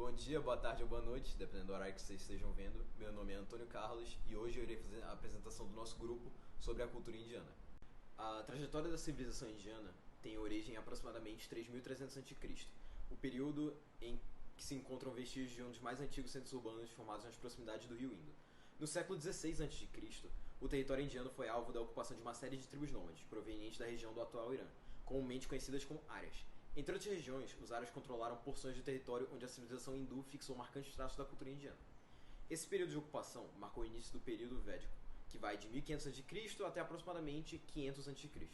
Bom dia, boa tarde ou boa noite, dependendo do horário que vocês estejam vendo. Meu nome é Antônio Carlos e hoje eu irei fazer a apresentação do nosso grupo sobre a cultura indiana. A trajetória da civilização indiana tem origem em aproximadamente 3.300 a.C., o período em que se encontram vestígios de um dos mais antigos centros urbanos formados nas proximidades do rio Indo. No século XVI a.C., o território indiano foi alvo da ocupação de uma série de tribos nômades, provenientes da região do atual Irã, comumente conhecidas como Árias. Entre outras regiões, os árias controlaram porções do território onde a civilização hindu fixou marcantes traços da cultura indiana. Esse período de ocupação marcou o início do período védico, que vai de 1500 a.C. até aproximadamente 500 a.C.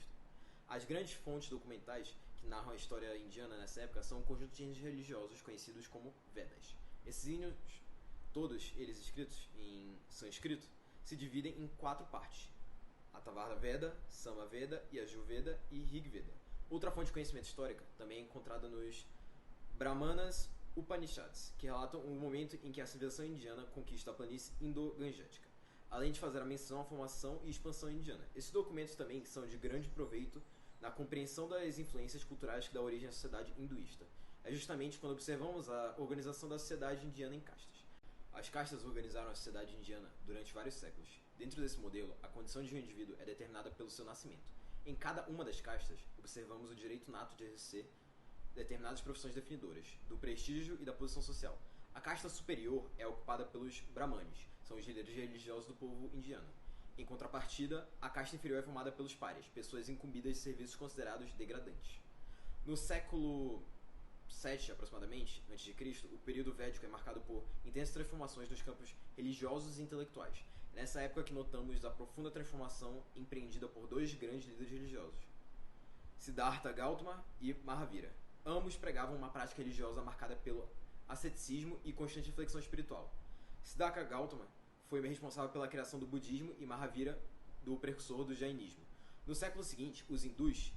As grandes fontes documentais que narram a história indiana nessa época são um conjunto de hinos religiosos conhecidos como Vedas. Esses hinos, todos eles escritos em sânscrito, se dividem em 4 partes: Atharvaveda Veda, Samaveda, Yajurveda e Rigveda. Outra fonte de conhecimento histórica também é encontrada nos Brahmanas Upanishads, que relatam o momento em que a civilização indiana conquista a planície indo-ganjética, além de fazer a menção à formação e expansão indiana. Esses documentos também são de grande proveito na compreensão das influências culturais que dão origem à sociedade hinduísta. É justamente quando observamos a organização da sociedade indiana em castas. As castas organizaram a sociedade indiana durante vários séculos. Dentro desse modelo, a condição de um indivíduo é determinada pelo seu nascimento. Em cada uma das castas, observamos o direito nato de exercer determinadas profissões definidoras, do prestígio e da posição social. A casta superior é ocupada pelos brahmanes, são os líderes religiosos do povo indiano. Em contrapartida, a casta inferior é formada pelos párias, pessoas incumbidas de serviços considerados degradantes. No século VII, aproximadamente, a.C., o período védico é marcado por intensas transformações nos campos religiosos e intelectuais. É nessa época que notamos a profunda transformação empreendida por 2 grandes líderes religiosos, Siddhartha Gautama e Mahavira. Ambos pregavam uma prática religiosa marcada pelo asceticismo e constante reflexão espiritual. Siddhartha Gautama foi responsável pela criação do budismo e Mahavira do precursor do jainismo. No século seguinte, os hindus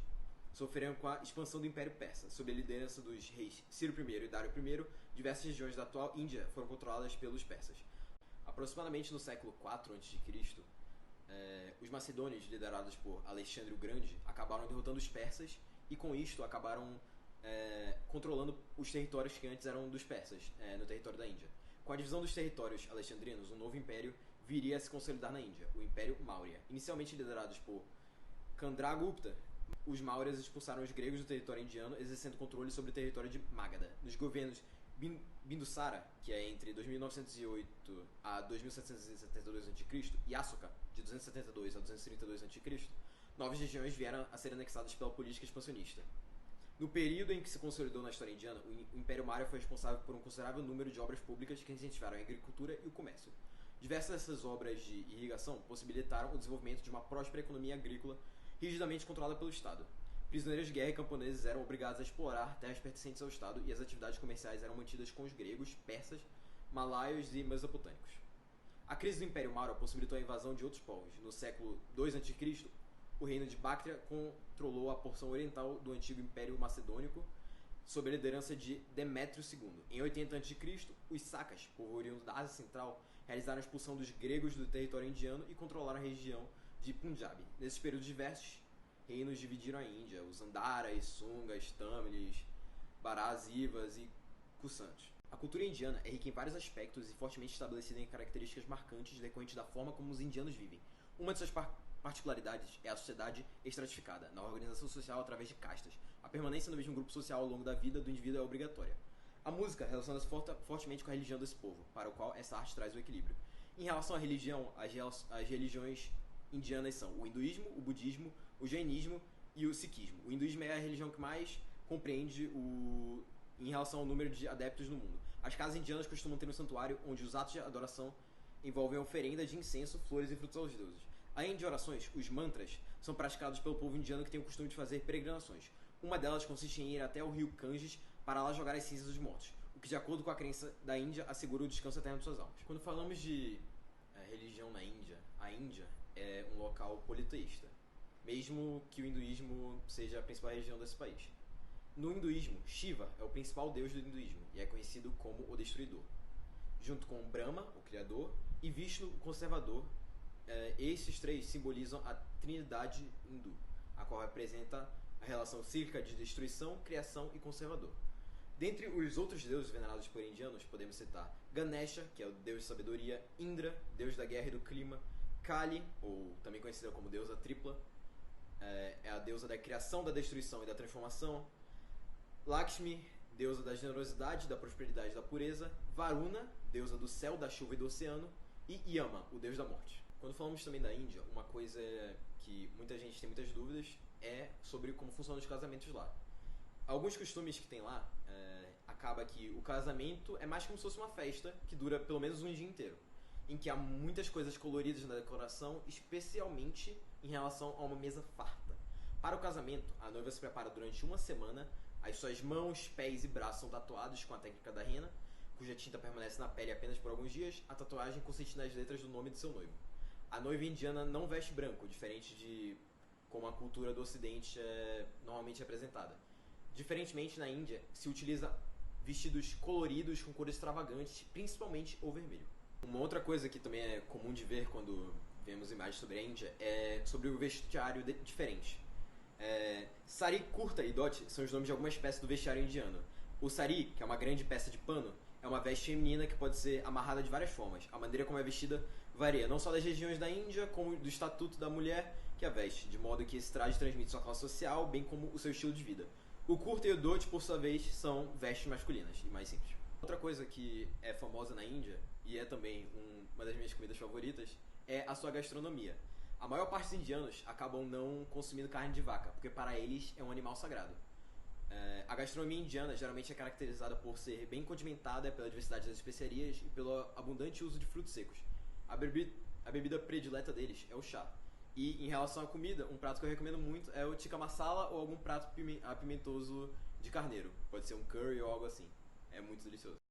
sofreram com a expansão do Império Persa. Sob a liderança dos reis Ciro I e Dário I, diversas regiões da atual Índia foram controladas pelos persas. Aproximadamente no século IV a.C., os macedônios, liderados por Alexandre o Grande, acabaram derrotando os persas e com isto acabaram controlando os territórios que antes eram dos persas, no território da Índia. Com a divisão dos territórios alexandrinos, um novo império viria a se consolidar na Índia, o Império Maurya. Inicialmente liderados por Chandragupta, os Mauryas expulsaram os gregos do território indiano, exercendo controle sobre o território de Magadha. Nos governos Bindusara, que é entre 2908 a 2772 a.C., e Asoka, de 272 a 232 a.C., novas regiões vieram a ser anexadas pela política expansionista. No período em que se consolidou na história indiana, o Império Maurya foi responsável por um considerável número de obras públicas que incentivaram a agricultura e o comércio. Diversas dessas obras de irrigação possibilitaram o desenvolvimento de uma próspera economia agrícola rigidamente controlada pelo Estado. Prisioneiros de guerra e camponeses eram obrigados a explorar terras pertencentes ao Estado e as atividades comerciais eram mantidas com os gregos, persas, malaios e mesopotâmicos. A crise do Império Maurya possibilitou a invasão de outros povos. No século II a.C., o reino de Bactria controlou a porção oriental do antigo Império Macedônico sob a liderança de Demétrio II. Em 80 a.C., os Sakas, povo oriundo da Ásia Central, realizaram a expulsão dos gregos do território indiano e controlaram a região de Punjab. Nesses períodos diversos, reinos dividiram a Índia: os Andaras, Sungas, Tâmiles, Bharás, Ivas e Kusantas. A cultura indiana é rica em vários aspectos e fortemente estabelecida em características marcantes decorrentes da forma como os indianos vivem. Uma de suas particularidades é a sociedade estratificada, na organização social através de castas. A permanência no mesmo grupo social ao longo da vida do indivíduo é obrigatória. A música relaciona-se fortemente com a religião desse povo, para o qual essa arte traz o equilíbrio. Em relação à religião, as religiões indianas são o hinduísmo, o budismo, o jainismo e o sikhismo. O hinduísmo é a religião que mais compreende em relação ao número de adeptos no mundo. As casas indianas costumam ter um santuário onde os atos de adoração envolvem oferenda de incenso, flores e frutos aos deuses. Além de orações, os mantras são praticados pelo povo indiano, que tem o costume de fazer peregrinações. Uma delas consiste em ir até o rio Ganges para lá jogar as cinzas dos mortos, o que, de acordo com a crença da Índia, assegura o descanso eterno de suas almas. Quando falamos de religião na Índia, a Índia é um local politeísta, mesmo que o hinduísmo seja a principal religião desse país. No hinduísmo, Shiva é o principal deus do hinduísmo e é conhecido como o Destruidor, junto com Brahma, o Criador, e Vishnu, o Conservador. Esses 3 simbolizam a Trindade hindu, a qual representa a relação cíclica de destruição, criação e conservador. Dentre os outros deuses venerados por indianos, podemos citar Ganesha, que é o deus de sabedoria, Indra, deus da guerra e do clima, Kali, ou também conhecida como deusa tripla, é a deusa da criação, da destruição e da transformação, Lakshmi, deusa da generosidade, da prosperidade e da pureza, Varuna, deusa do céu, da chuva e do oceano, e Yama, o deus da morte. Quando falamos também da Índia, uma coisa que muita gente tem muitas dúvidas é sobre como funcionam os casamentos lá. Alguns costumes que tem lá, acaba que o casamento é mais como se fosse uma festa que dura pelo menos um dia inteiro, em que há muitas coisas coloridas na decoração, especialmente em relação a uma mesa farta. Para o casamento, a noiva se prepara durante uma semana, as suas mãos, pés e braços são tatuados com a técnica da henna, cuja tinta permanece na pele apenas por alguns dias. A tatuagem consiste nas letras do nome de seu noivo. A noiva indiana não veste branco, diferente de como a cultura do ocidente é normalmente representada. Diferentemente, na Índia, se utiliza vestidos coloridos com cores extravagantes, principalmente o vermelho. Uma outra coisa que também é comum de ver quando vemos imagens sobre a Índia é sobre o vestiário diferente. Sari, kurta e dhoti são os nomes de alguma espécie do vestiário indiano. O sari, que é uma grande peça de pano, é uma veste feminina que pode ser amarrada de várias formas. A maneira como é vestida varia não só das regiões da Índia, como do estatuto da mulher que a veste, de modo que esse traje transmite sua classe social, bem como o seu estilo de vida. O kurta e o dhoti, por sua vez, são vestes masculinas e mais simples. Outra coisa que é famosa na Índia, e é também uma das minhas comidas favoritas, é a sua gastronomia. A maior parte dos indianos acabam não consumindo carne de vaca, porque para eles é um animal sagrado. A gastronomia indiana geralmente é caracterizada por ser bem condimentada pela diversidade das especiarias e pelo abundante uso de frutos secos. A bebida predileta deles é o chá. E em relação à comida, um prato que eu recomendo muito é o tikka masala ou algum prato apimentoso de carneiro. Pode ser um curry ou algo assim. É muito delicioso.